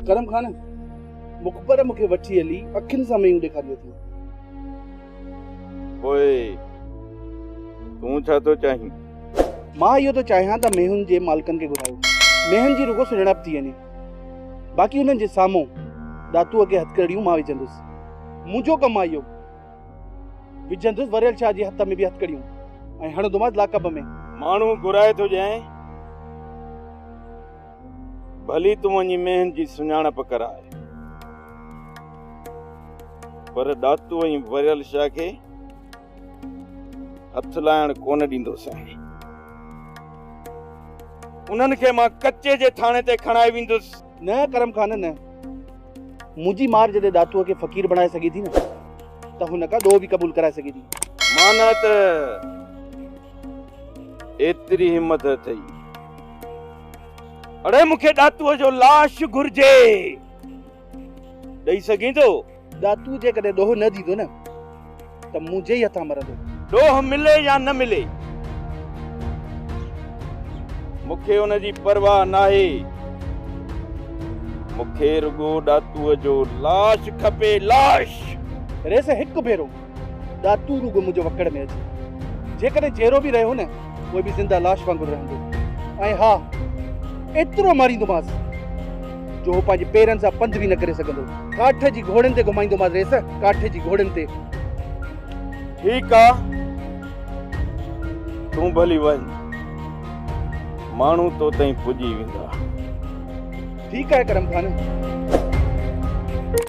करम खान मुखबर मूंखे वठी हली अखियुनि सां मेयूं ॾेखारियो थी। ओए तूं छा थो चाहीं? मां इहो थो चाहियां त मेहुनि जे मालिकनि खे घुरायो, मेहुनि जी रुगो सुञाणप थी वञे, बाक़ी हुननि जे साम्हूं दातूअ खे हथकड़ियूं मां विझंदुसि। मुंहिंजो कमु आहे इहो। विझंदुसि वरियल शाह जे हथ में बि हथकड़ियूं ऐं हणंदोमांसि लाकब में। माण्हू घुराए थो ॼाए, भली तूं वञी मेहन जी सुञाणप कराए, पर दातू ऐं वरियल शाह खे हथ लाइण कोन ॾींदोसि। उन्हनि खे मां कच्चे जे थाणे ते खणाए वेंदुसि। न करम खान न, मुंहिंजी मार जॾहिं दातूअ खे फ़कीर बणाए सघे थी न त हुन खां ॾोह बि क़बूल कराए सघे थी। माना त एतिरी हिम्मत अथई? अड़े मूंखे दातूअ जो लाश घुर्जे, ॾेई सघीं थो? दातू जेकॾहिं ॾोह न ॾींदो न त मुंहिंजे ई हथां मरंदो। ॾोह मिले या न मिले, मूंखे हुनजी परवाह नाहे। मूंखे रुगो दातूअ जो लाश खपे, लाश। रेस हिकु भेरो दातू रुगो मुंहिंजो वकड़ में अचे, जेकॾहिं चेहरो बि रहियो न उहे बि ज़िंदा लाश वांगुरु रहंदो। ऐं हा, एतिरो मारींदोमांसि जो हो पंहिंजे पेरनि सां पंधु बि न करे सघंदो। काठ जी घोड़नि ते घुमाईंदोमांसि रेस, काठ जी घोड़नि ते। ठीकु आहे, तूं भली वञ, माण्हू तो ताईं पुॼी वेंदा। ठीकु आहे करम खान।